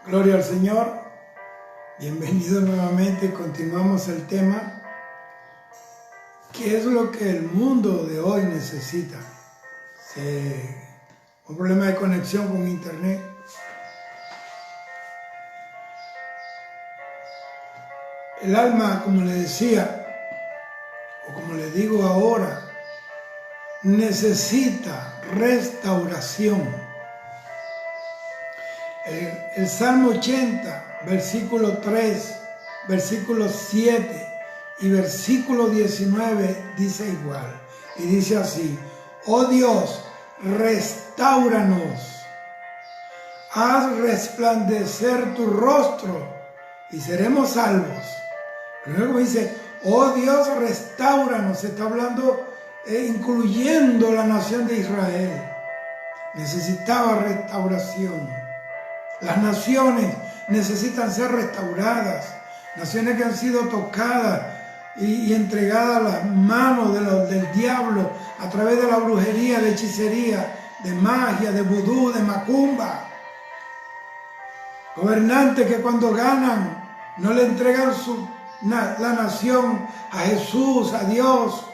Gloria al Señor. Bienvenido nuevamente. Continuamos el tema. ¿Qué es lo que el mundo de hoy necesita? Un problema de conexión con internet. El alma, como le decía, o como le digo ahora, necesita restauración. El Salmo 80, versículo 3, versículo 7 y versículo 19 dice igual. Y dice así: oh Dios, restáuranos, haz resplandecer tu rostro y seremos salvos. Luego dice, oh Dios, restáuranos. Se está hablando, incluyendo la nación de Israel. Necesitaba restauración. Las naciones necesitan ser restauradas, naciones que han sido tocadas y entregadas a las manos del diablo a través de la brujería, de hechicería, de magia, de vudú, de macumba. Gobernantes que cuando ganan no le entregan la nación a Jesús, a Dios,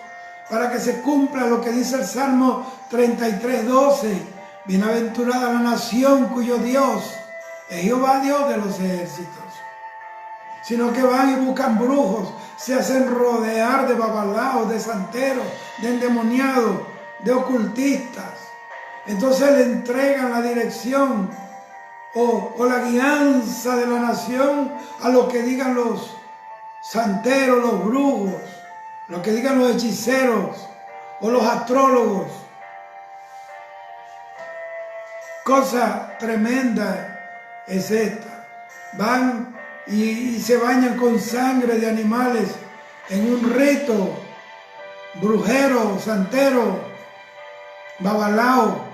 para que se cumpla lo que dice el Salmo 33:12. Bienaventurada la nación cuyo Dios es Jehová, Dios de los ejércitos. Sino que van y buscan brujos, se hacen rodear de babalaos, de santeros, de endemoniados, de ocultistas. Entonces le entregan la dirección o la guianza de la nación a lo que digan los santeros, los brujos, lo que digan los hechiceros o los astrólogos. Cosa tremenda es esta. Van y se bañan con sangre de animales en un rito brujero, santero, babalao.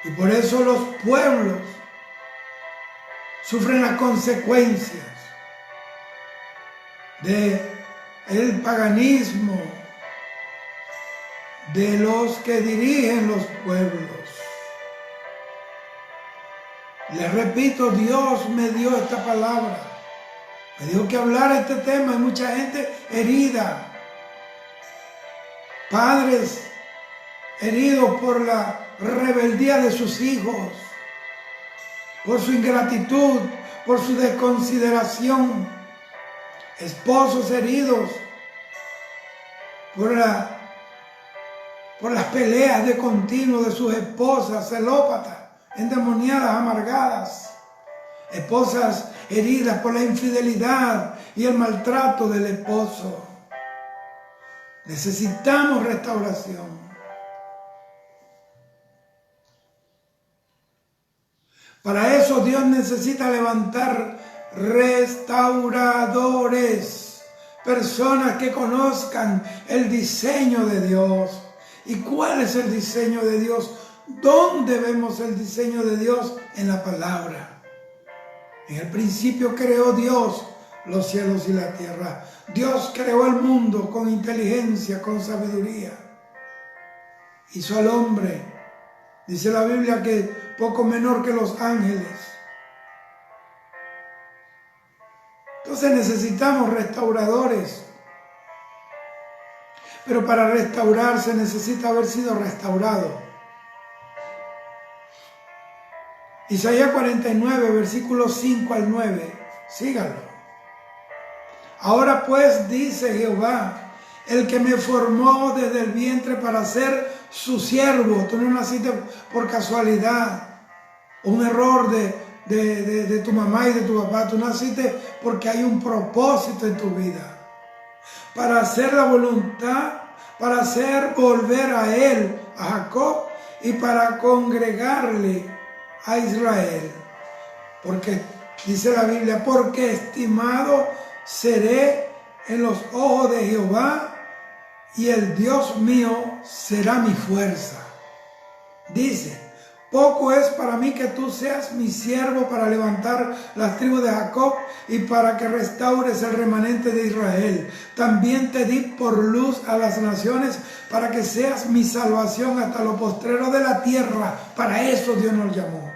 Y por eso los pueblos sufren las consecuencias del paganismo de los que dirigen los pueblos. Les repito, Dios me dio esta palabra. Me dijo que hablara este tema. Hay mucha gente herida. Padres heridos por la rebeldía de sus hijos, por su ingratitud, por su desconsideración. Esposos heridos por las peleas de continuo de sus esposas celópatas, endemoniadas, amargadas. Esposas heridas por la infidelidad y el maltrato del esposo. Necesitamos restauración. Para eso Dios necesita levantar restauradores, personas que conozcan el diseño de Dios. ¿Y cuál es el diseño de Dios? ¿Dónde vemos el diseño de Dios? En la palabra. En el principio creó Dios los cielos y la tierra. Dios creó el mundo con inteligencia, con sabiduría. Hizo al hombre, dice la Biblia, que poco menor que los ángeles. Entonces necesitamos restauradores. Pero para restaurar se necesita haber sido restaurado. Isaías 49, versículos 5 al 9. Síganlo. Ahora pues, dice Jehová, el que me formó desde el vientre para ser su siervo. Tú no naciste por casualidad, un error de tu mamá y de tu papá. Tú naciste porque hay un propósito en tu vida. Para hacer la voluntad, para hacer volver a él, a Jacob, y para congregarle a Israel. Porque dice la Biblia, porque estimado seré en los ojos de Jehová, y el Dios mío será mi fuerza. Dice, poco es para mí que tú seas mi siervo para levantar las tribus de Jacob y para que restaures el remanente de Israel. También te di por luz a las naciones para que seas mi salvación hasta lo postrero de la tierra. Para eso Dios nos llamó.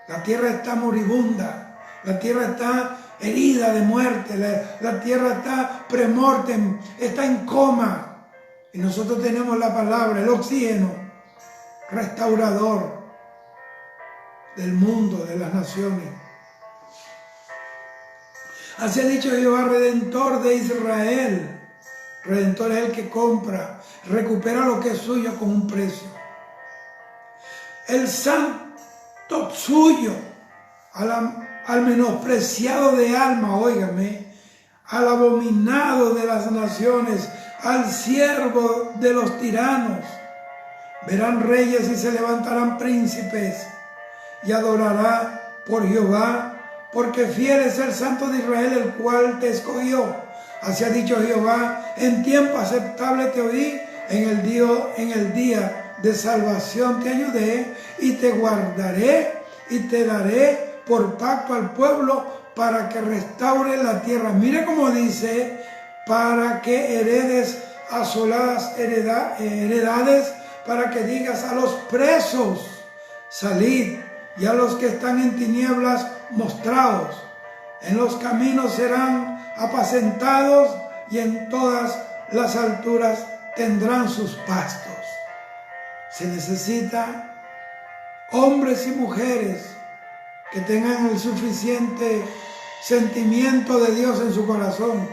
La tierra está moribunda, la tierra está herida de muerte, la tierra está premortem, está en coma. Y nosotros tenemos la palabra, el oxígeno restaurador del mundo, de las naciones. Así ha dicho Jehová, Redentor de Israel. Redentor es el que compra, recupera lo que es suyo con un precio. El santo suyo, al menospreciado de alma, óigame, al abominado de las naciones, al siervo de los tiranos. Verán reyes y se levantarán príncipes, y adorará por Jehová, porque fiel es el Santo de Israel, el cual te escogió. Así ha dicho Jehová, en tiempo aceptable te oí, en el día de salvación te ayudé, y te guardaré, y te daré por pacto al pueblo, para que restaure la tierra. Mire cómo dice, para que heredes asoladas heredades, para que digas a los presos, salid, y a los que están en tinieblas, mostraos. En los caminos serán apacentados, y en todas las alturas tendrán sus pastos. Se necesita hombres y mujeres que tengan el suficiente sentimiento de Dios en su corazón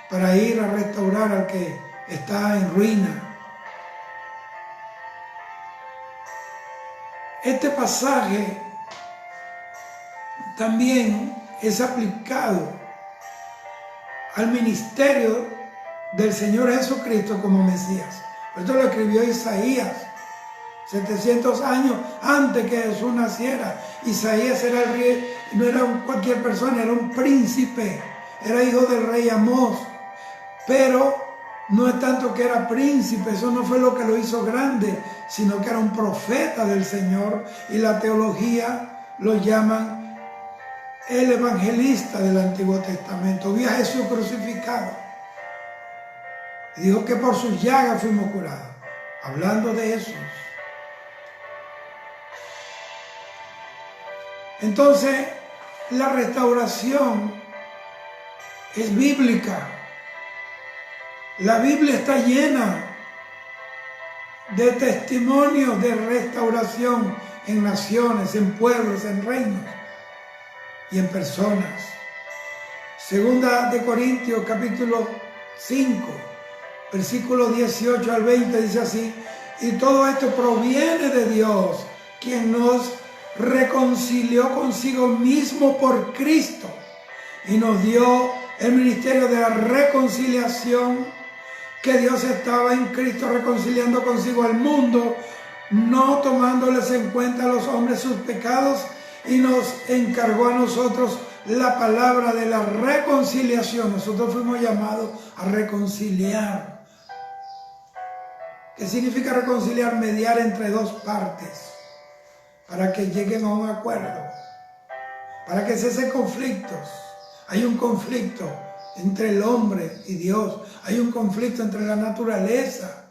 para ir a restaurar al que está en ruina. Este pasaje también es aplicado al ministerio del Señor Jesucristo como Mesías. Esto lo escribió Isaías 700 años antes que Jesús naciera. Isaías era el rey, no era cualquier persona, era un príncipe, era hijo del rey Amós. Pero no es tanto que era príncipe, eso no fue lo que lo hizo grande, sino que era un profeta del Señor, y la teología lo llaman el evangelista del Antiguo Testamento. Vio a Jesús crucificado y dijo que por sus llagas fuimos curados, hablando de Jesús. Entonces, la restauración es bíblica. La Biblia está llena de testimonios de restauración en naciones, en pueblos, en reinos y en personas. Segunda de Corintios capítulo 5, versículos 18 al 20 dice así: y todo esto proviene de Dios, quien nos reconcilió consigo mismo por Cristo y nos dio el ministerio de la reconciliación, que Dios estaba en Cristo reconciliando consigo al mundo, no tomándoles en cuenta a los hombres sus pecados, y nos encargó a nosotros la palabra de la reconciliación. Nosotros fuimos llamados a reconciliar. ¿Qué significa reconciliar? Mediar entre dos partes para que lleguen a un acuerdo, para que cesen conflictos. Hay un conflicto entre el hombre y Dios, hay un conflicto entre la naturaleza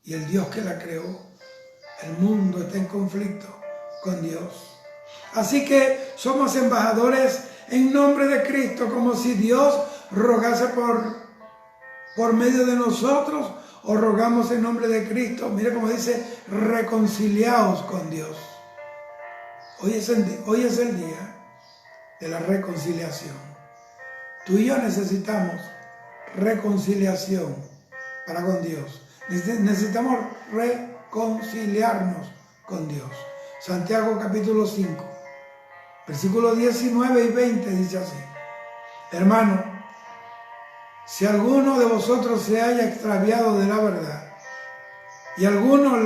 y el Dios que la creó. El mundo está en conflicto con Dios. Así que somos embajadores en nombre de Cristo, como si Dios rogase por medio de nosotros, o rogamos en nombre de Cristo. Mire cómo dice, reconciliaos con Dios. Hoy es el día de la reconciliación. Tú y yo necesitamos reconciliación para con Dios. Necesitamos reconciliarnos con Dios. Santiago capítulo 5, versículos 19 y 20 dice así: hermano, si alguno de vosotros se haya extraviado de la verdad, y alguno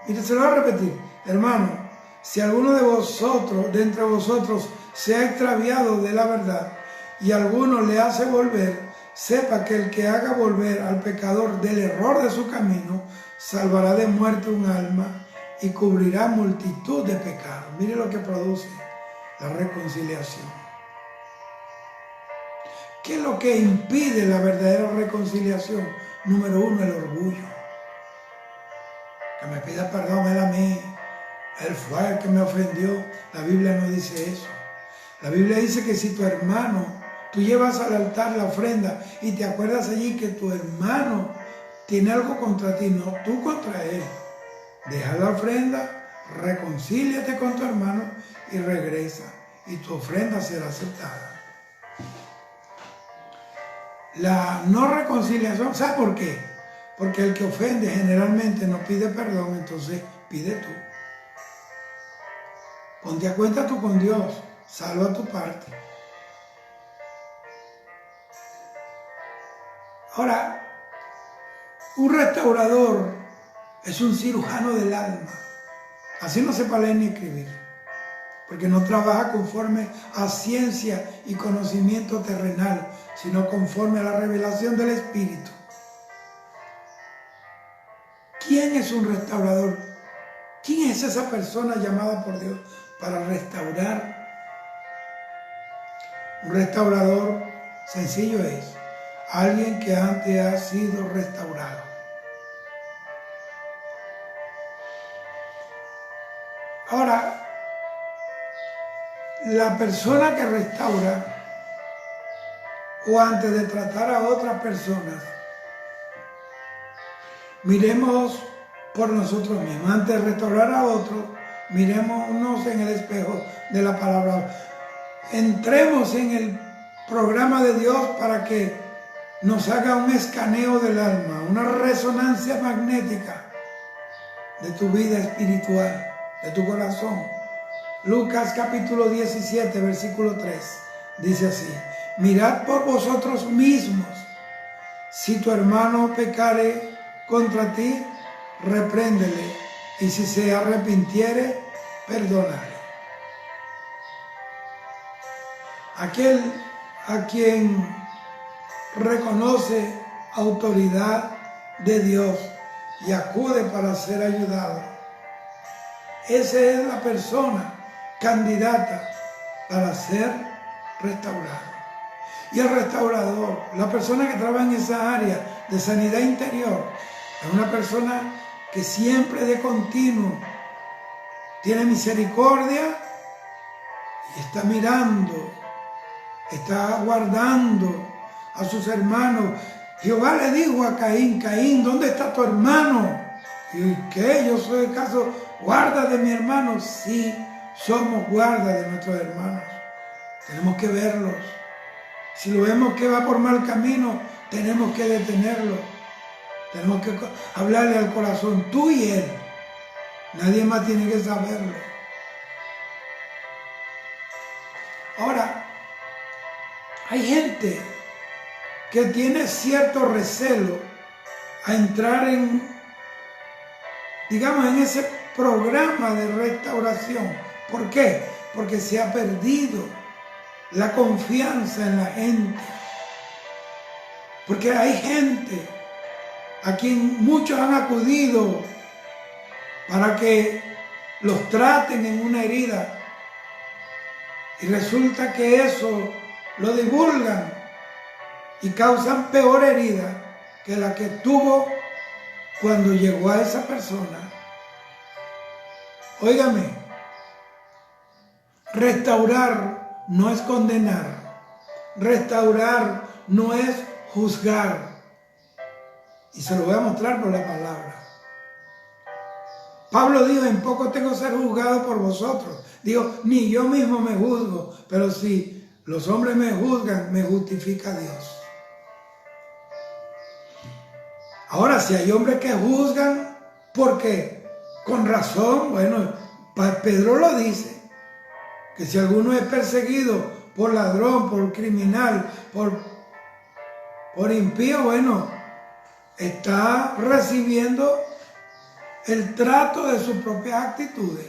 mire, se lo voy a repetir, hermano, si alguno de entre vosotros se ha extraviado de la verdad, y alguno le hace volver, sepa que el que haga volver al pecador del error de su camino, salvará de muerte un alma y cubrirá multitud de pecados. Mire lo que produce la reconciliación. ¿Qué es lo que impide la verdadera reconciliación? Número uno, el orgullo. Que me pida perdón él a mí Él fue el que me ofendió. La Biblia no dice eso. La Biblia dice que si tu hermano, tú llevas al altar la ofrenda y te acuerdas allí que tu hermano tiene algo contra ti, no tú contra él. Deja la ofrenda, reconcíliate con tu hermano y regresa. Y tu ofrenda será aceptada. La no reconciliación, ¿sabes por qué? Porque el que ofende generalmente no pide perdón, entonces pide tú. Ponte a cuenta tú con Dios, salva tu parte. Ahora, un restaurador es un cirujano del alma. Así no sepa leer ni escribir, porque no trabaja conforme a ciencia y conocimiento terrenal, sino conforme a la revelación del Espíritu. ¿Quién es un restaurador? ¿Quién es esa persona llamada por Dios para restaurar? Un restaurador sencillo es alguien que antes ha sido restaurado. Ahora, la persona que restaura o antes de tratar a otras personas, miremos por nosotros mismos. Antes de restaurar a otro, mirémonos en el espejo de la palabra. Entremos en el programa de Dios para que nos haga un escaneo del alma, una resonancia magnética de tu vida espiritual, de tu corazón. Lucas capítulo 17, versículo 3, dice así: mirad por vosotros mismos, si tu hermano pecare contra ti, repréndele, y si se arrepintiere, perdónale. Aquel a quien reconoce autoridad de Dios y acude para ser ayudado, esa es la persona candidata para ser restaurado. Y el restaurador, la persona que trabaja en esa área de sanidad interior, es una persona que siempre de continuo tiene misericordia y está mirando, está guardando a sus hermanos. Jehová le dijo a Caín: Caín, ¿dónde está tu hermano? ¿Y qué? Yo soy el caso, guarda de mi hermano. Sí, somos guarda de nuestros hermanos. Tenemos que verlos. Si lo vemos que va por mal camino, tenemos que detenerlo. Tenemos que hablarle al corazón, tú y él. Nadie más tiene que saberlo. Ahora, hay gente que tiene cierto recelo a entrar en, digamos, en ese programa de restauración. ¿Por qué? Porque se ha perdido la confianza en la gente. Porque hay gente a quien muchos han acudido para que los traten en una herida. Y resulta que eso lo divulgan y causan peor herida que la que tuvo cuando llegó a esa persona. Óigame, restaurar no es condenar, restaurar no es juzgar. Y se lo voy a mostrar por la palabra. Pablo dijo: en poco tengo que ser juzgado por vosotros. Digo, ni yo mismo me juzgo, pero si los hombres me juzgan, me justifica Dios. Ahora, si hay hombres que juzgan, ¿por qué? Con razón, bueno, Pedro lo dice, que si alguno es perseguido por ladrón, por criminal, por impío, bueno, está recibiendo el trato de sus propias actitudes.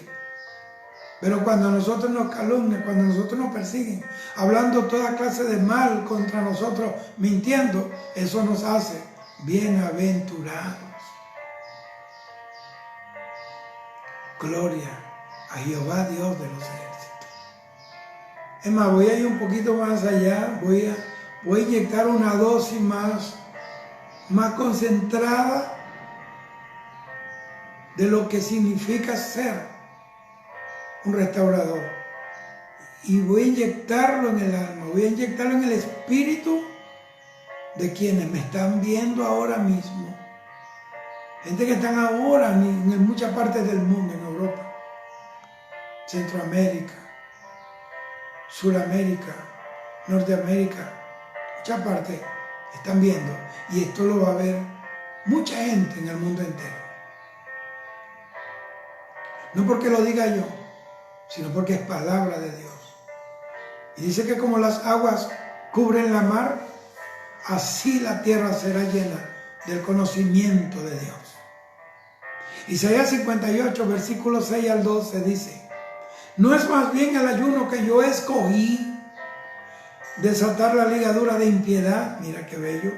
Pero cuando a nosotros nos calumnian, cuando a nosotros nos persiguen, hablando toda clase de mal contra nosotros, mintiendo, eso nos hace bienaventurados. Gloria a Jehová, Dios de los ejércitos. Es más, voy a ir un poquito más allá, voy a inyectar una dosis más concentrada de lo que significa ser un restaurador. Y voy a inyectarlo en el alma, voy a inyectarlo en el espíritu de quienes me están viendo ahora mismo. Gente que están ahora en muchas partes del mundo, en Europa, Centroamérica, Suramérica, Norteamérica, muchas partes están viendo. Y esto lo va a ver mucha gente en el mundo entero. No porque lo diga yo, sino porque es palabra de Dios. Y dice que como las aguas cubren la mar, así la tierra será llena del conocimiento de Dios. Isaías 58, versículos 6 al 12 dice: ¿no es más bien el ayuno que yo escogí, desatar la ligadura de impiedad? Mira qué bello.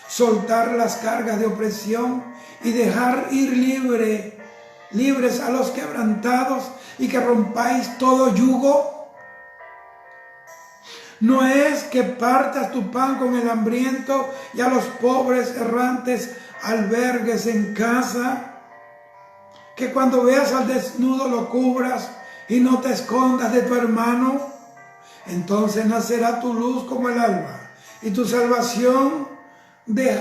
Soltar las cargas de opresión y dejar ir libres a los quebrantados, y que rompáis todo yugo. ¿No es que partas tu pan con el hambriento y a los pobres errantes albergues en casa? Que cuando veas al desnudo lo cubras y no te escondas de tu hermano. Entonces nacerá tu luz como el alba, y tu salvación se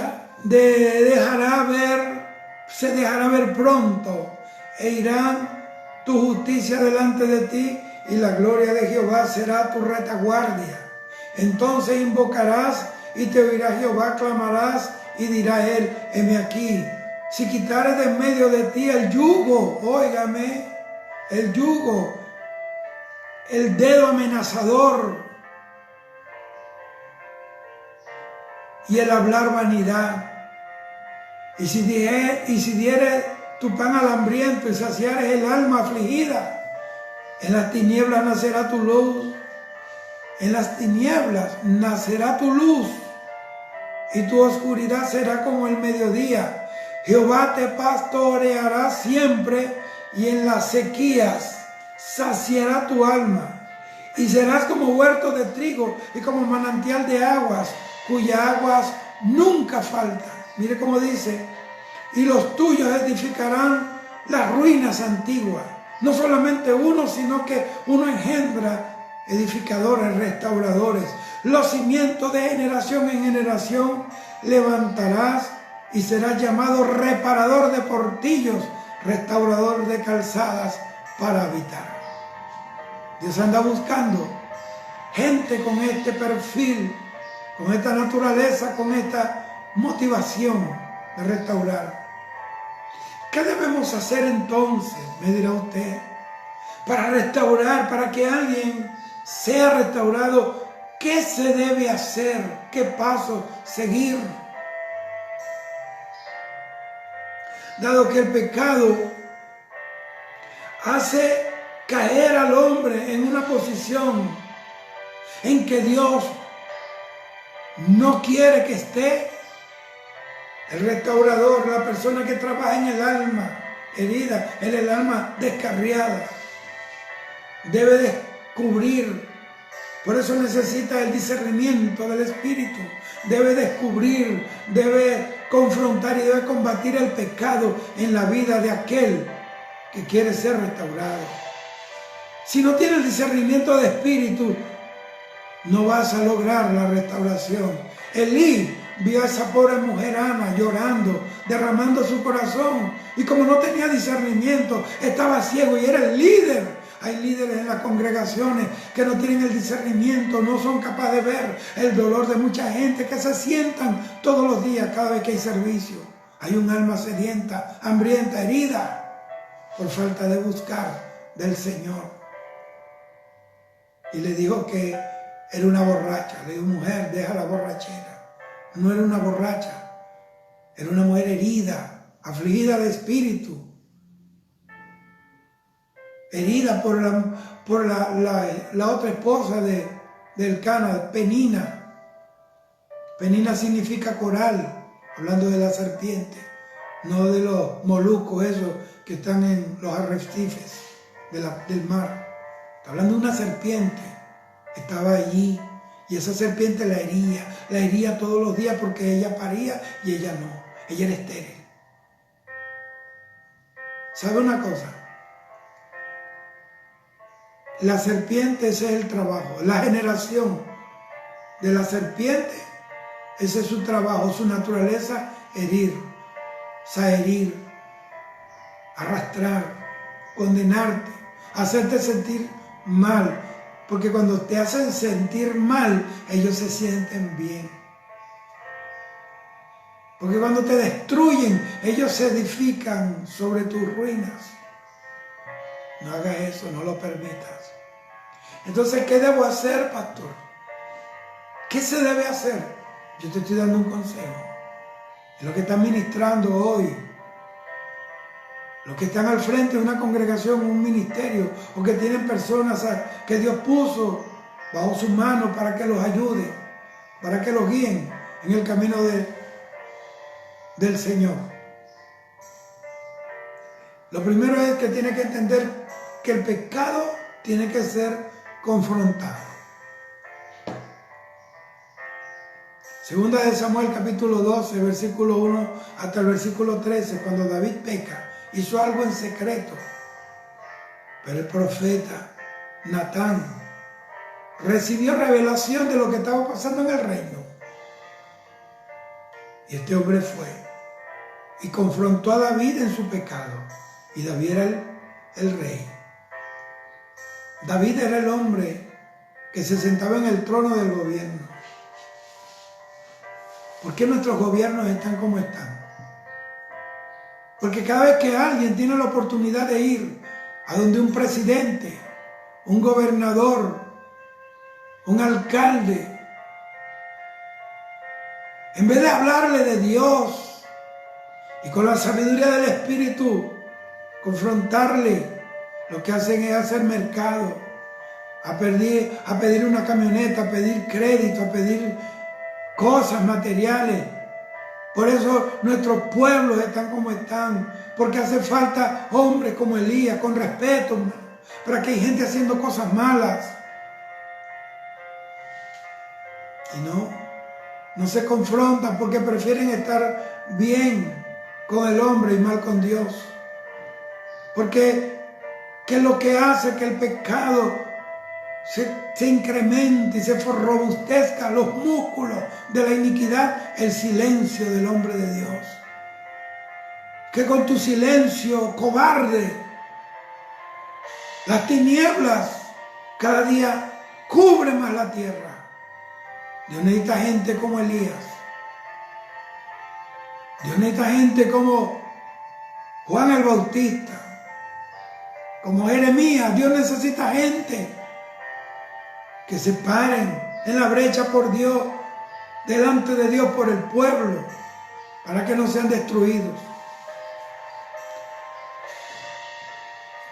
dejará ver pronto, e irán tu justicia delante de ti, y la gloria de Jehová será tu retaguardia. Entonces invocarás y te oirá Jehová, clamarás y dirá él: heme aquí. Si quitares de en medio de ti el yugo, óigame, el yugo, el dedo amenazador y el hablar vanidad, y si dieres tu pan al hambriento y saciares el alma afligida, en las tinieblas nacerá tu luz. En las tinieblas nacerá tu luz, y tu oscuridad será como el mediodía. Jehová te pastoreará siempre, y en las sequías saciará tu alma. Y serás como huerto de trigo y como manantial de aguas, cuyas aguas nunca faltan. Mire cómo dice: y los tuyos edificarán las ruinas antiguas. No solamente uno, sino que uno engendra edificadores, restauradores. Los cimientos de generación en generación levantarás, y serás llamado reparador de portillos, restaurador de calzadas para habitar. Dios anda buscando gente con este perfil, con esta naturaleza, con esta motivación de restaurar. ¿Qué debemos hacer entonces? Me dirá usted. Para restaurar, para que alguien sea restaurado, ¿qué se debe hacer? ¿Qué pasos seguir? Dado que el pecado hace caer al hombre en una posición en que Dios no quiere que esté, el restaurador, la persona que trabaja en el alma herida, en el alma descarriada, debe descubrir. Por eso necesita el discernimiento del Espíritu. Debe descubrir, debe confrontar y debe combatir el pecado en la vida de aquel que quiere ser restaurado. Si no tiene el discernimiento de Espíritu, no vas a lograr la restauración. Elí vio a esa pobre mujer Ana llorando, derramando su corazón, y como no tenía discernimiento, estaba ciego y era el líder. Hay líderes en las congregaciones que no tienen el discernimiento, no son capaces de ver el dolor de mucha gente que se sientan todos los días cada vez que hay servicio. Hay un alma sedienta, hambrienta, herida por falta de buscar del Señor. Y le dijo que era una borracha. Le dijo: mujer, deja la borrachera. No era una borracha, era una mujer herida, afligida de espíritu. Herida por la otra esposa del Cana, Penina. Penina significa coral, hablando de la serpiente, no de los moluscos esos que están en los arrecifes del mar. Está hablando de una serpiente. Estaba allí, y esa serpiente la hería todos los días, porque ella paría y ella no. Ella era estéril. ¿Sabe una cosa? La serpiente, ese es el trabajo. La generación de la serpiente, ese es su trabajo, su naturaleza, herir, herir, arrastrar, condenarte, hacerte sentir mal. Porque cuando te hacen sentir mal, ellos se sienten bien. Porque cuando te destruyen, ellos se edifican sobre tus ruinas. No hagas eso, no lo permitas. Entonces, ¿qué debo hacer, pastor? ¿Qué se debe hacer? Yo te estoy dando un consejo. Es lo que están ministrando hoy. Los que están al frente de una congregación, un ministerio, o que tienen personas que Dios puso bajo sus manos para que los ayuden, para que los guíen en el camino del Señor. Lo primero es que tiene que entender que el pecado tiene que ser confrontado. Segunda de Samuel capítulo 12, versículo 1 hasta el versículo 13, cuando David peca, hizo algo en secreto. Pero el profeta Natán recibió revelación de lo que estaba pasando en el reino. Y este hombre fue y confrontó a David en su pecado. Y David era el rey. David era el hombre que se sentaba en el trono del gobierno. ¿Por qué nuestros gobiernos están como están? Porque cada vez que alguien tiene la oportunidad de ir a donde un presidente, un gobernador, un alcalde, en vez de hablarle de Dios y con la sabiduría del Espíritu confrontarle, lo que hacen es hacer mercado, a pedir una camioneta, a pedir crédito, a pedir cosas materiales. Por eso nuestros pueblos están como están, porque hace falta hombres como Elías, con respeto, para que hay gente haciendo cosas malas. Y no se confrontan porque prefieren estar bien con el hombre y mal con Dios. Porque ¿qué es lo que hace que el pecado se incremente y se robustezca los músculos de la iniquidad? El silencio del hombre de Dios. Que con tu silencio cobarde, las tinieblas cada día cubren más la tierra. Dios necesita gente como Elías. Dios necesita gente como Juan el Bautista, como Jeremías. Dios necesita gente que se paren en la brecha por Dios, delante de Dios, por el pueblo, para que no sean destruidos.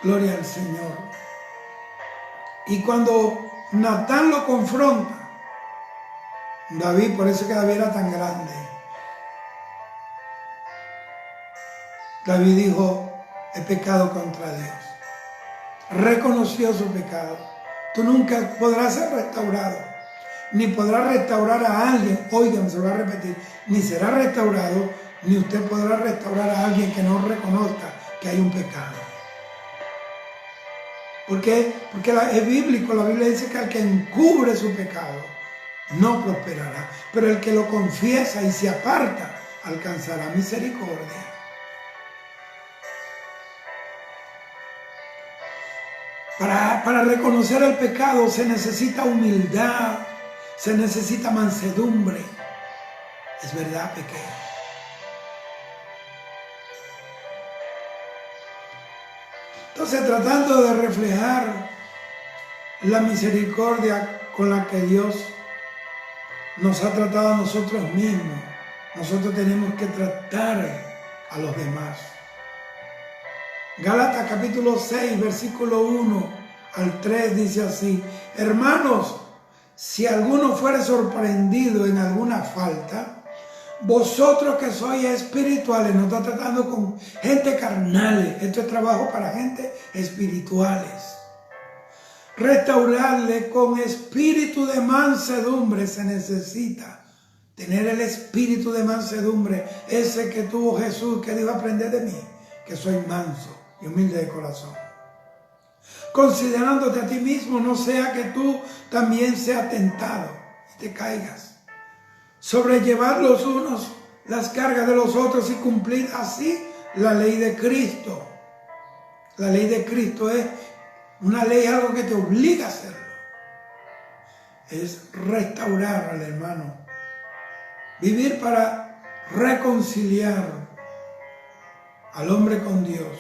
Gloria al Señor. Y cuando Natán lo confronta, David, por eso que David era tan grande, David dijo: he pecado contra Dios. Reconoció su pecado. Tú nunca podrás ser restaurado, ni podrás restaurar a alguien, oigan, se lo voy a repetir, ni será restaurado, ni usted podrá restaurar a alguien que no reconozca que hay un pecado. ¿Por qué? Porque es bíblico, la Biblia dice que el que encubre su pecado no prosperará, pero el que lo confiesa y se aparta alcanzará misericordia. Para reconocer el pecado se necesita humildad, se necesita mansedumbre. Es verdad, pequé. Entonces, tratando de reflejar la misericordia con la que Dios nos ha tratado a nosotros mismos, nosotros tenemos que tratar a los demás. Gálatas capítulo 6, versículo 1 al 3 dice así: hermanos, si alguno fuere sorprendido en alguna falta, vosotros que sois espirituales, no está tratando con gente carnales, esto es trabajo para gente espirituales. Restaurarle con espíritu de mansedumbre. Se necesita tener el espíritu de mansedumbre, ese que tuvo Jesús, que dijo: aprended de mí, que soy manso y humilde de corazón. considerándote a ti mismo, no sea que tú también seas tentado y te caigas. Sobrellevar los unos las cargas de los otros y cumplir así la ley de Cristo. La ley de Cristo es una ley, algo que te obliga a hacerlo. Es restaurar al hermano. Vivir para reconciliar al hombre con Dios.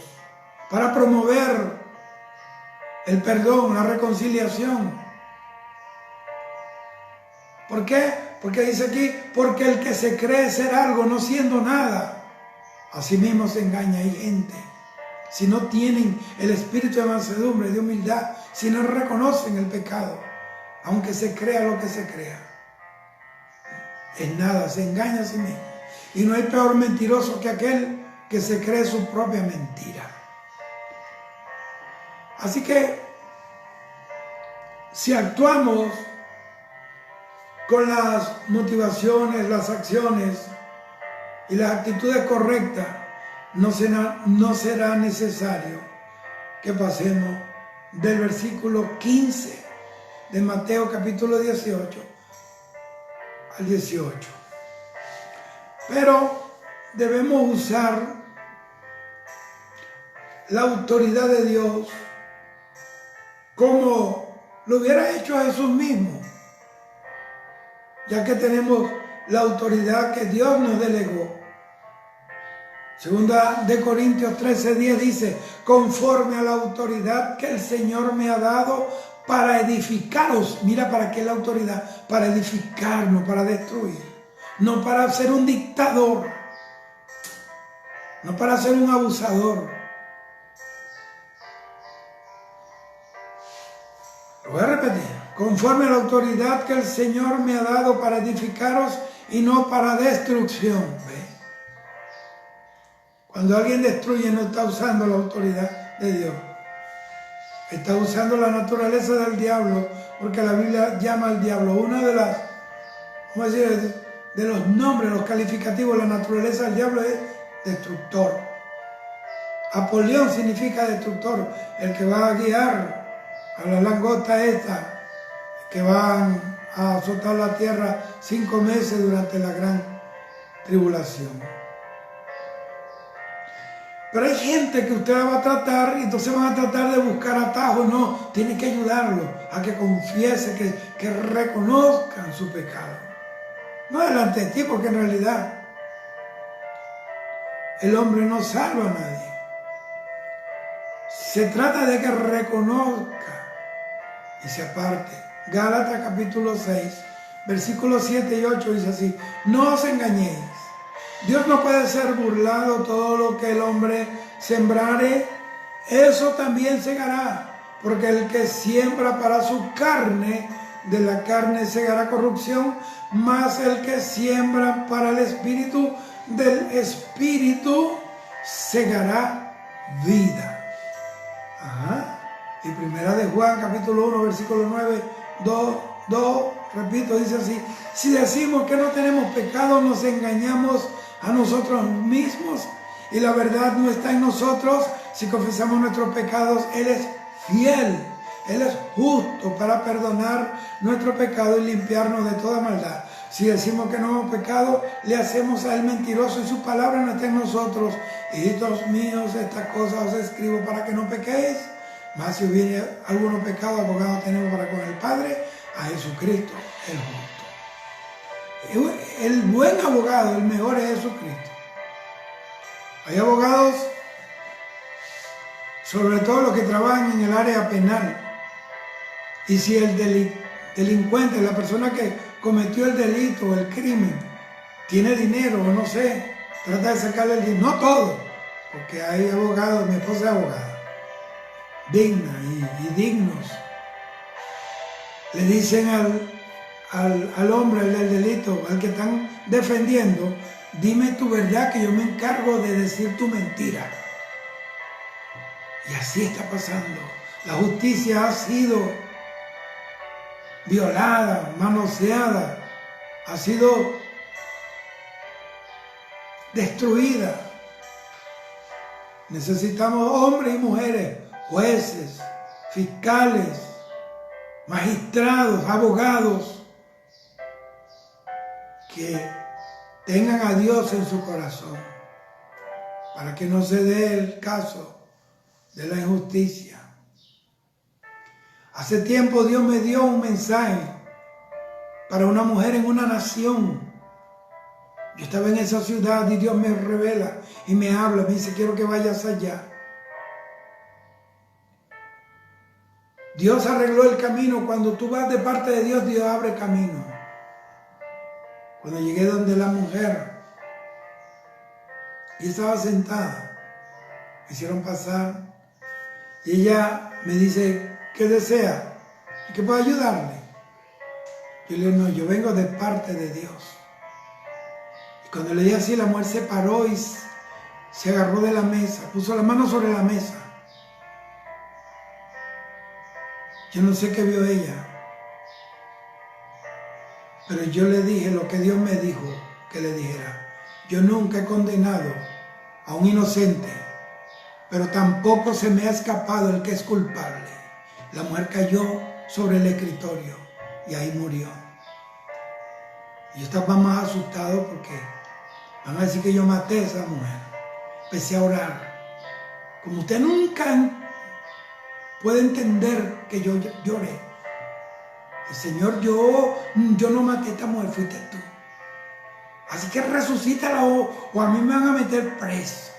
Para promover el perdón, la reconciliación. ¿Por qué? Porque dice aquí, porque el que se cree ser algo no siendo nada, a sí mismo se engaña. Hay gente, si no tienen el espíritu de mansedumbre, de humildad, si no reconocen el pecado, aunque se crea lo que se crea, es nada, se engaña a sí mismo. Y no hay peor mentiroso que aquel que se cree su propia mentira. Así que, si actuamos con las motivaciones, las acciones y las actitudes correctas, no será necesario que pasemos del versículo 15 de Mateo capítulo 18 al 18. Pero debemos usar la autoridad de Dios como lo hubiera hecho Jesús mismo, ya que tenemos la autoridad que Dios nos delegó. Segunda de Corintios 13:10 dice, conforme a la autoridad que el Señor me ha dado para edificaros. Mira para qué la autoridad, para edificarnos, para destruir, no para ser un dictador, no para ser un abusador. Lo voy a repetir. Conforme a la autoridad que el Señor me ha dado para edificaros y no para destrucción. ¿Ve? Cuando alguien destruye no está usando la autoridad de Dios. Está usando la naturaleza del diablo, porque la Biblia llama al diablo una de las, ¿cómo decir?, de los nombres, los calificativos. La naturaleza del diablo es destructor. Apolión significa destructor, el que va a guiar a la langosta esta, que van a azotar la tierra 5 meses durante la gran tribulación. Pero hay gente que usted la va a tratar y entonces van a tratar de buscar atajos. No, tiene que ayudarlo a que confiese, que reconozcan su pecado. No delante de ti, porque en realidad el hombre no salva a nadie. Se trata de que reconozca y se aparte. Gálatas capítulo 6, versículos 7 y 8 dice así, no os engañéis, Dios no puede ser burlado, todo lo que el hombre sembrare, eso también segará, porque el que siembra para su carne, de la carne segará corrupción, mas el que siembra para el espíritu, del espíritu segará vida. Ajá. Y primera de Juan capítulo 1 versículo 9, 2, repito, dice así, si decimos que no tenemos pecado, nos engañamos a nosotros mismos y la verdad no está en nosotros. Si confesamos nuestros pecados, Él es fiel, Él es justo para perdonar nuestro pecado y limpiarnos de toda maldad. Si decimos que no hemos pecado, le hacemos a Él mentiroso y su palabra no está en nosotros. Hijitos míos, estas cosas os escribo para que no pequéis. Mas si hubiera alguno pecado, abogado tenemos para con el Padre, a Jesucristo el justo. El buen abogado, el mejor es Jesucristo. Hay abogados, sobre todo los que trabajan en el área penal. Y si el delincuente, la persona que cometió el delito o el crimen, tiene dinero o no sé, trata de sacarle el dinero, no todo, porque hay abogados, mi esposa es abogada, digna y dignos, le dicen al hombre, al del delito, al que están defendiendo, dime tu verdad que yo me encargo de decir tu mentira. Y así está pasando. La justicia ha sido violada, manoseada, ha sido destruida. Necesitamos hombres y mujeres, jueces, fiscales, magistrados, abogados, que tengan a Dios en su corazón, para que no se dé el caso de la injusticia. Hace tiempo Dios me dio un mensaje para una mujer en una nación. Yo estaba en esa ciudad y Dios me revela y me habla, me dice, quiero que vayas allá. Dios arregló el camino. Cuando tú vas de parte de Dios, Dios abre camino. Cuando llegué donde la mujer, y estaba sentada, me hicieron pasar, y ella me dice, ¿qué desea? ¿Y qué puedo ayudarle? Yo le digo, no, yo vengo de parte de Dios. Y cuando le dije así, la mujer se paró y se agarró de la mesa, puso la mano sobre la mesa. Yo no sé qué vio ella, pero yo le dije lo que Dios me dijo que le dijera. Yo nunca he condenado a un inocente, pero tampoco se me ha escapado el que es culpable. La mujer cayó sobre el escritorio y ahí murió. Y yo estaba más asustado porque van a decir que yo maté a esa mujer. Empecé a orar. Como usted nunca puede entender que yo lloré. El Señor, yo no maté a esta mujer, fuiste tú. Así que resucítala o a mí me van a meter preso.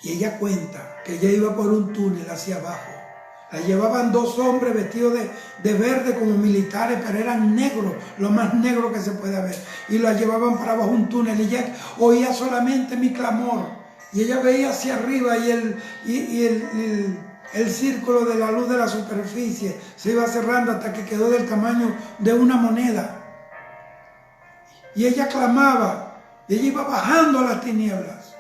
Y ella cuenta que ella iba por un túnel hacia abajo. La llevaban dos hombres vestidos de verde como militares, pero eran negros, lo más negro que se puede ver. Y la llevaban para abajo un túnel y ella oía solamente mi clamor. Y ella veía hacia arriba y el círculo de la luz de la superficie se iba cerrando hasta que quedó del tamaño de una moneda. Y ella clamaba, y ella iba bajando a las tinieblas.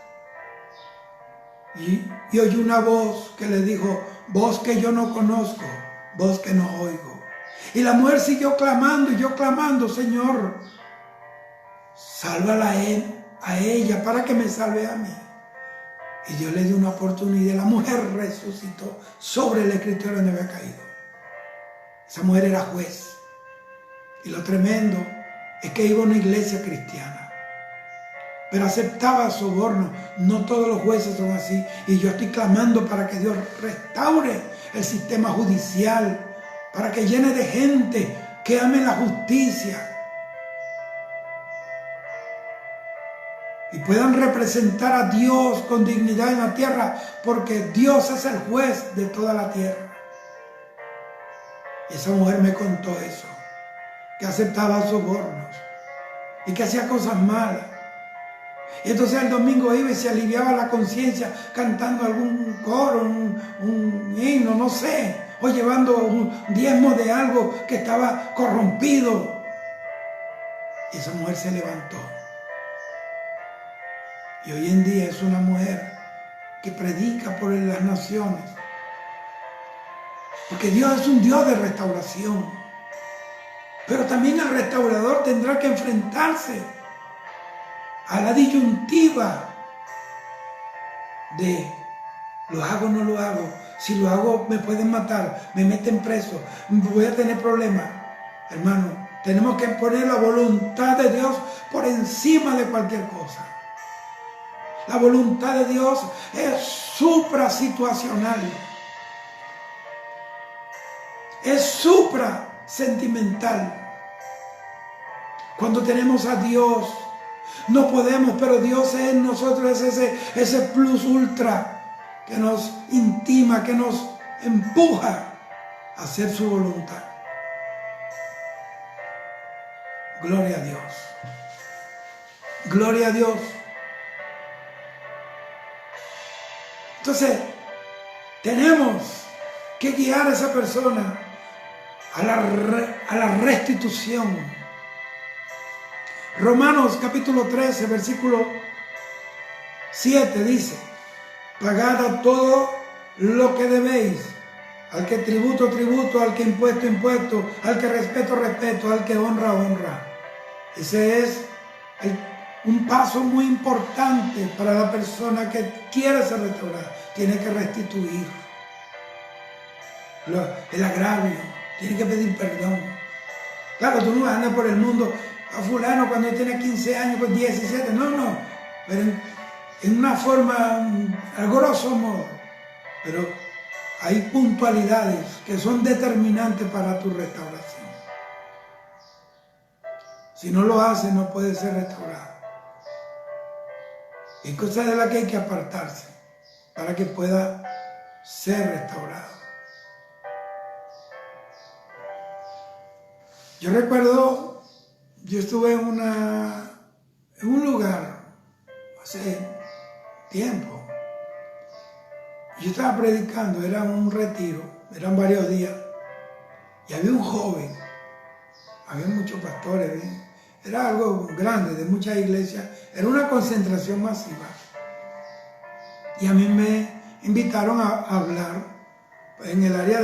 Y oyó una voz que le dijo, voz que yo no conozco, voz que no oigo. Y la mujer siguió clamando y yo clamando, Señor, sálvala a ella para que me salve a mí. Y Dios le dio una oportunidad. La mujer resucitó sobre el escritorio donde había caído. Esa mujer era juez. Y lo tremendo es que iba a una iglesia cristiana, pero aceptaba soborno. No todos los jueces son así. Y yo estoy clamando para que Dios restaure el sistema judicial, para que llene de gente que ame la justicia y puedan representar a Dios con dignidad en la tierra, porque Dios es el juez de toda la tierra. Y esa mujer me contó eso, que aceptaba sobornos y que hacía cosas malas. Y entonces el domingo iba y se aliviaba la conciencia cantando algún coro, un himno, no sé, o llevando un diezmo de algo que estaba corrompido. Y esa mujer se levantó. Y hoy en día es una mujer que predica por las naciones. Porque Dios es un Dios de restauración. Pero también el restaurador tendrá que enfrentarse a la disyuntiva de ¿lo hago o no lo hago? Si lo hago me pueden matar, me meten preso, voy a tener problemas. Hermano, tenemos que poner la voluntad de Dios por encima de cualquier cosa. La voluntad de Dios es suprasituacional, es suprasentimental. Cuando tenemos a Dios, no podemos, pero Dios en nosotros es ese plus ultra que nos intima, que nos empuja a hacer su voluntad. Gloria a Dios. Gloria a Dios. Entonces, tenemos que guiar a esa persona a la restitución. Romanos capítulo 13, versículo 7 dice, pagad a todo lo que debéis, al que tributo, tributo, al que impuesto, impuesto, al que respeto, respeto, al que honra, honra. Ese es un paso muy importante para la persona que quiere ser restaurada. Tiene que restituir. el agravio, tiene que pedir perdón. Claro, tú no andas por el mundo a fulano cuando tiene 15 años, con 17, no, pero en una forma, a grosso modo, pero hay puntualidades que son determinantes para tu restauración. Si no lo haces, no puede ser restaurado. Hay cosas de las que hay que apartarse para que pueda ser restaurado. Yo recuerdo, yo estuve en un lugar hace tiempo. Yo estaba predicando, era un retiro, eran varios días, y había un joven, había muchos pastores, era algo grande, de muchas iglesias, era una concentración masiva. Y a mí me invitaron a hablar en el área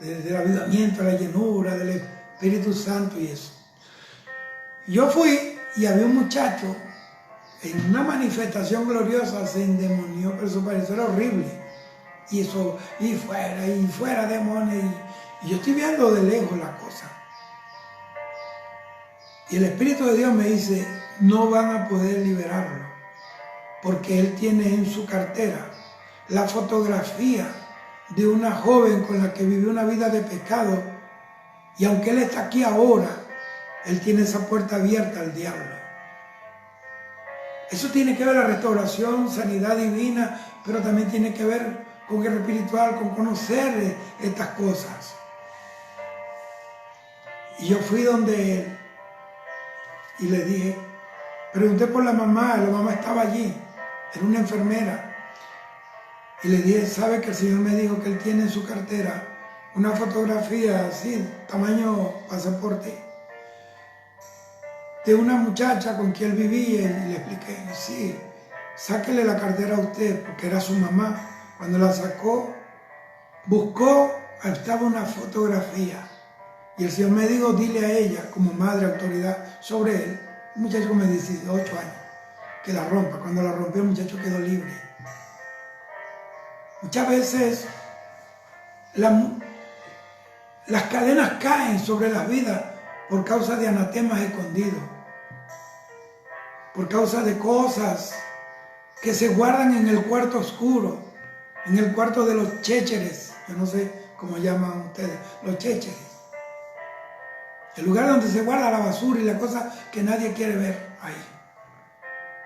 del avivamiento, la llenura, del Espíritu Santo y eso. Yo fui y había un muchacho en una manifestación gloriosa, se endemonió, pero su pareció era horrible. Y fuera demonios. Y yo estoy viendo de lejos la cosa. Y el Espíritu de Dios me dice, no van a poder liberarlo, porque él tiene en su cartera la fotografía de una joven con la que vivió una vida de pecado, y aunque él está aquí ahora, él tiene esa puerta abierta al diablo. Eso tiene que ver la restauración, sanidad divina, pero también tiene que ver con guerra espiritual, con conocer estas cosas. Y yo fui donde él y le dije, pregunté por la mamá estaba allí, era una enfermera. Y le dije, ¿sabe que el Señor me dijo que él tiene en su cartera una fotografía así, tamaño pasaporte, de una muchacha con quien él vivía? Y le expliqué, sí, sáquele la cartera a usted, porque era su mamá. Cuando la sacó, buscó, estaba una fotografía. Y el Señor me dijo, dile a ella, como madre, autoridad sobre él, un muchacho como de 18 años, que la rompa. Cuando la rompió, el muchacho quedó libre. Muchas veces las cadenas caen sobre las vidas por causa de anatemas escondidos, por causa de cosas que se guardan en el cuarto oscuro, en el cuarto de los chécheres. Yo no sé cómo llaman ustedes, los chécheres. El lugar donde se guarda la basura y las cosas que nadie quiere ver ahí.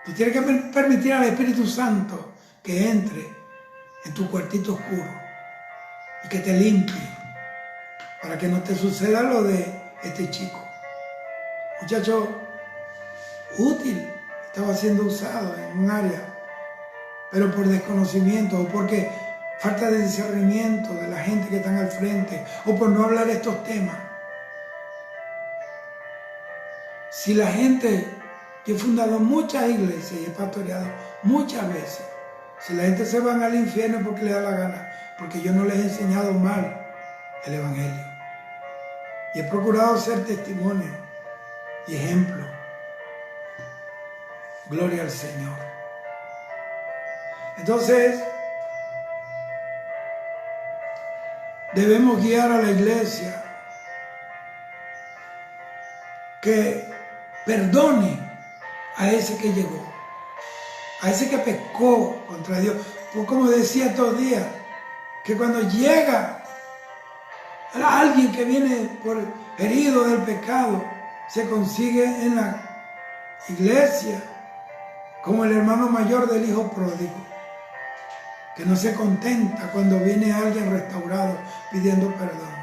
Tú tienes que permitir al Espíritu Santo que entre en tu cuartito oscuro y que te limpie para que no te suceda lo de este chico. Muchacho útil, estaba siendo usado en un área, pero por desconocimiento o porque falta de discernimiento de la gente que están al frente o por no hablar de estos temas. Si la gente, yo he fundado muchas iglesias y he pastoreado muchas veces, si la gente se van al infierno porque le da la gana, porque yo no les he enseñado mal el Evangelio. Y he procurado ser testimonio y ejemplo. Gloria al Señor. Entonces, debemos guiar a la iglesia que perdone a ese que llegó, a ese que pecó contra Dios. Pues como decía estos días, que cuando llega a alguien que viene por herido del pecado, se consigue en la iglesia como el hermano mayor del hijo pródigo, que no se contenta cuando viene alguien restaurado pidiendo perdón.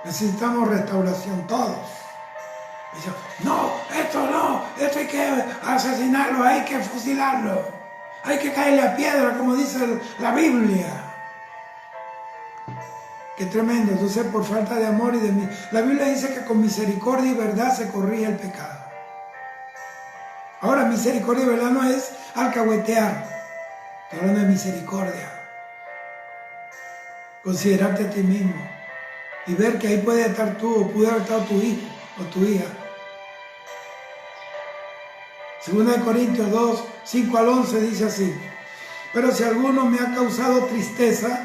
Necesitamos restauración todos. Dicen, no, esto hay que asesinarlo, hay que fusilarlo, hay que caerle a piedra, como dice la Biblia. Qué tremendo. Entonces, por falta de amor y de mí. La Biblia dice que con misericordia y verdad se corrige el pecado. Ahora, misericordia y verdad no es alcahuetear. Estoy hablando de misericordia. Considerarte a ti mismo y ver que ahí puede estar tú, o puede haber estado tu hijo o tu hija. 2 Corintios 2, 5 al 11 dice así: pero si alguno me ha causado tristeza,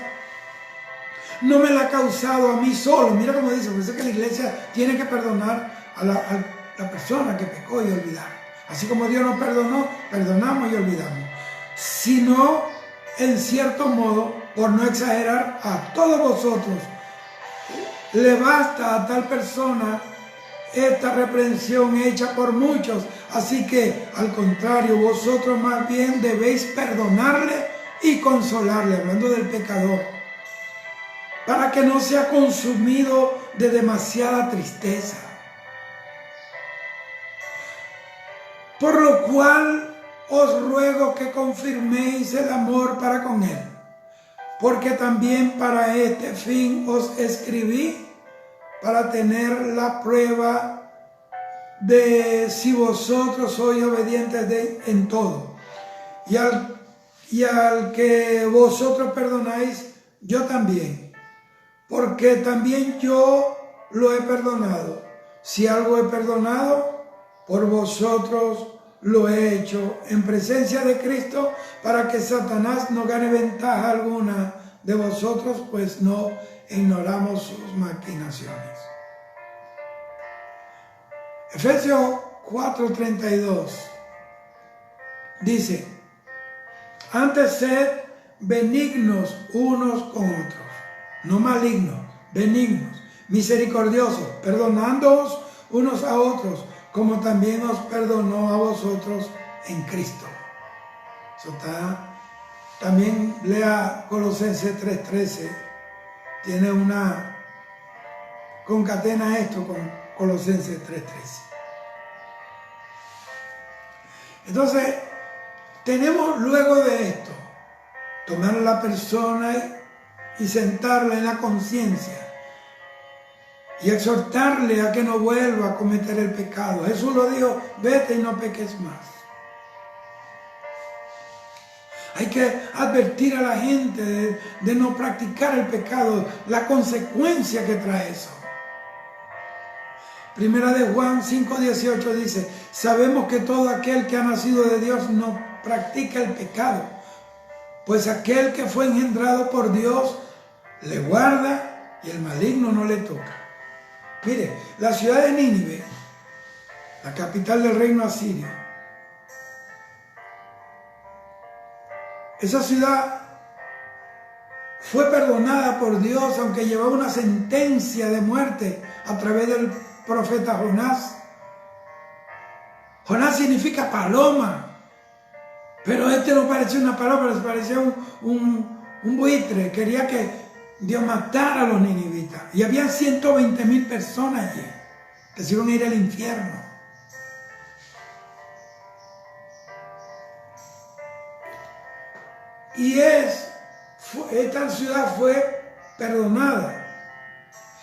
no me la ha causado a mí solo. Mira cómo dice, por eso es que la iglesia tiene que perdonar a la persona que pecó y olvidar. Así como Dios nos perdonó, perdonamos y olvidamos. Sino, en cierto modo, por no exagerar, a todos vosotros le basta a tal persona esta reprensión hecha por muchos. Así que, al contrario, vosotros más bien debéis perdonarle y consolarle, hablando del pecador, para que no sea consumido de demasiada tristeza. Por lo cual os ruego que confirméis el amor para con él, porque también para este fin os escribí, para tener la prueba de si vosotros sois obedientes en todo. Y al que vosotros perdonáis, yo también, porque también yo lo he perdonado. Si algo he perdonado, por vosotros lo he hecho en presencia de Cristo, para que Satanás no gane ventaja alguna de vosotros, pues no ignoramos sus maquinaciones. Efesios 4:32 dice: antes sed benignos unos con otros, no malignos, benignos, misericordiosos, perdonándoos unos a otros, como también os perdonó a vosotros en Cristo. Eso está, también lea Colosenses 3:13, tiene concatena esto con Colosenses 3:13. Entonces, tenemos luego de esto, tomar a la persona y sentarla en la conciencia y exhortarle a que no vuelva a cometer el pecado. Jesús lo dijo: vete y no peques más. Hay que advertir a la gente de no practicar el pecado, la consecuencia que trae eso. Primera de Juan 5:18 dice: sabemos que todo aquel que ha nacido de Dios no practica el pecado, pues aquel que fue engendrado por Dios le guarda y el maligno no le toca. Mire, la ciudad de Nínive, la capital del reino asirio, esa ciudad fue perdonada por Dios, aunque llevaba una sentencia de muerte a través del profeta Jonás. Jonás significa paloma, pero este no parecía una paloma, parecía un buitre. Quería que Dios matara a los ninivitas. Y habían 120,000 personas allí que se iban a ir al infierno. Y esta ciudad fue perdonada.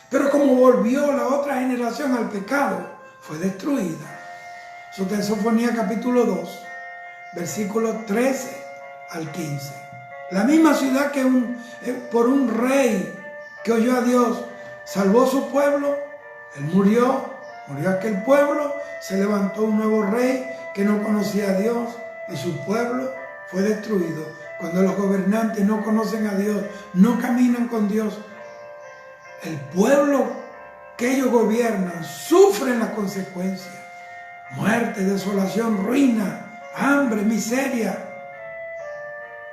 Pero como volvió la otra generación al pecado, fue destruida. Eso está en Sofonía capítulo 2, versículos 13 al 15. La misma ciudad que por un rey que oyó a Dios, salvó su pueblo, él murió aquel pueblo, se levantó un nuevo rey que no conocía a Dios y su pueblo fue destruido. Cuando los gobernantes no conocen a Dios, no caminan con Dios, el pueblo que ellos gobiernan sufren las consecuencias: muerte, desolación, ruina, hambre, miseria,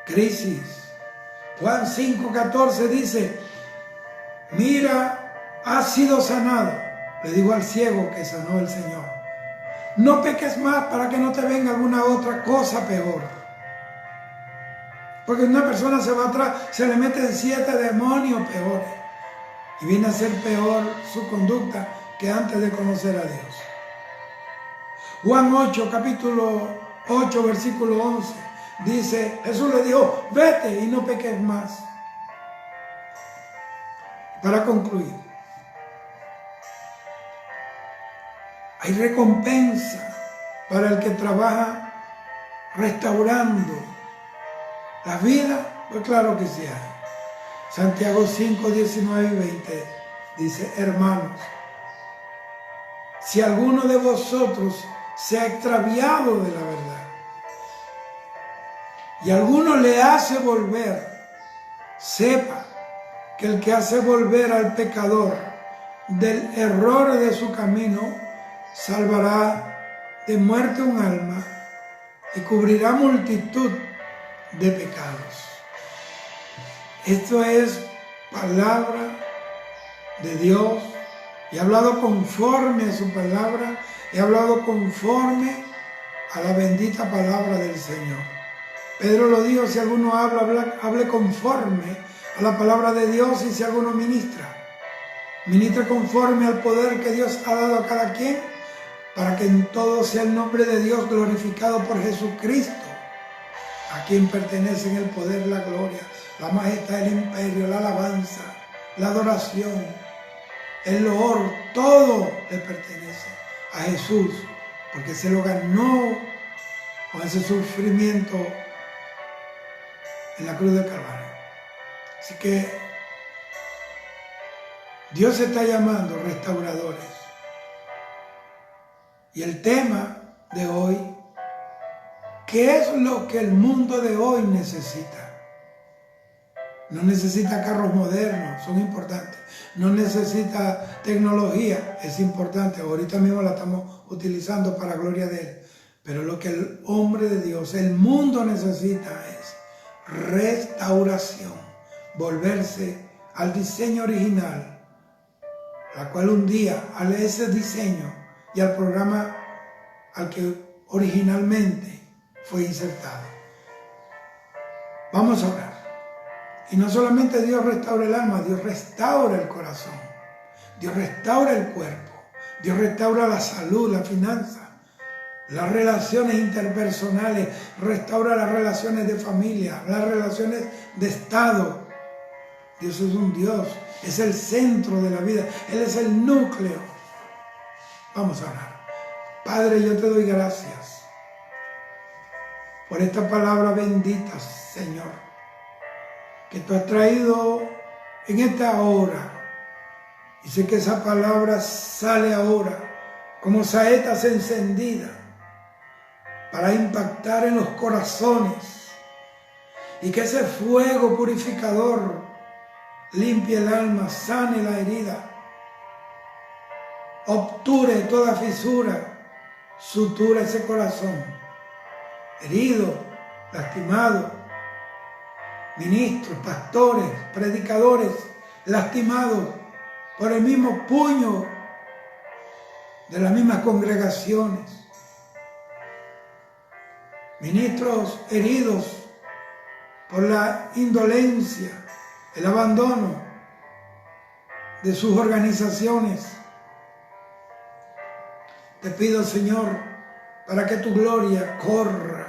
crisis. Juan 5:14 dice: mira, has sido sanado. Le digo al ciego que sanó el Señor: no peques más para que no te venga alguna otra cosa peor. Porque una persona se va atrás, se le meten 7 demonios peores y viene a ser peor su conducta que antes de conocer a Dios. Juan 8, capítulo 8, versículo 11, dice: Jesús le dijo: vete y no peques más. Para concluir, hay recompensa para el que trabaja restaurando la vida. Pues claro que sí hay. Santiago 5, 19 y 20 dice: hermanos, si alguno de vosotros se ha extraviado de la verdad y alguno le hace volver, sepa que el que hace volver al pecador del error de su camino, salvará de muerte un alma y cubrirá multitud de pecados. Esto es palabra de Dios. He hablado conforme a su palabra, he hablado conforme a la bendita palabra del Señor. Pedro lo dijo: si alguno habla, hable conforme a la palabra de Dios, y si alguno ministra conforme al poder que Dios ha dado a cada quien, para que en todo sea el nombre de Dios glorificado por Jesucristo, a quien pertenecen el poder, la gloria, la majestad, el imperio, la alabanza, la adoración, el loor, todo le pertenece a Jesús, porque se lo ganó con ese sufrimiento en la cruz del Calvario. Así que Dios está llamando restauradores. Y el tema de hoy: ¿qué es lo que el mundo de hoy necesita? No necesita carros modernos, son importantes. No necesita tecnología, es importante. Ahorita mismo la estamos utilizando para gloria de Él. Pero lo que el hombre de Dios, el mundo necesita es restauración. Volverse al diseño original, la cual un día, a ese diseño y al programa al que originalmente fue insertado. Vamos a orar. Y no solamente Dios restaura el alma, Dios restaura el corazón, Dios restaura el cuerpo, Dios restaura la salud, la finanza, las relaciones interpersonales, restaura las relaciones de familia, las relaciones de Estado. Dios es un Dios, es el centro de la vida, Él es el núcleo. Vamos a orar. Padre, yo te doy gracias por esta palabra bendita, Señor, que tú has traído en esta hora. Y sé que esa palabra sale ahora como saetas encendidas para impactar en los corazones, y que ese fuego purificador limpie el alma, sane la herida, obture toda fisura, sutura ese corazón herido, lastimado. Ministros, pastores, predicadores lastimados por el mismo puño de las mismas congregaciones. Ministros heridos por la indolencia, el abandono de sus organizaciones. Te pido, Señor, para que tu gloria corra,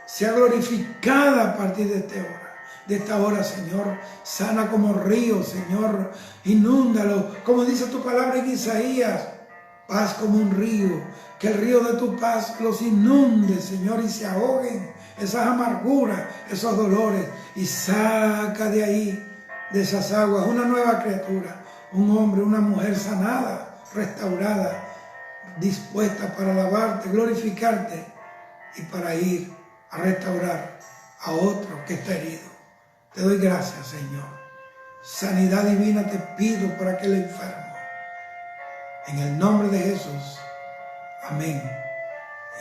sea glorificada a partir de esta hora, Señor. Sana como río, Señor. Inúndalo, como dice tu palabra en Isaías. Paz como un río, que el río de tu paz los inunde, Señor, y se ahoguen esas amarguras, esos dolores, y saca de ahí, de esas aguas, una nueva criatura, un hombre, una mujer sanada, restaurada, dispuesta para alabarte, glorificarte y para ir a restaurar a otro que está herido. Te doy gracias, Señor. Sanidad divina te pido por aquel enfermo. En el nombre de Jesús. Amén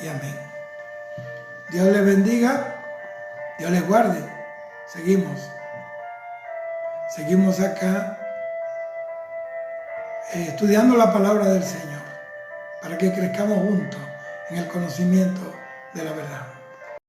y amén. Dios les bendiga. Dios les guarde. Seguimos acá estudiando la palabra del Señor, para que crezcamos juntos en el conocimiento de la verdad.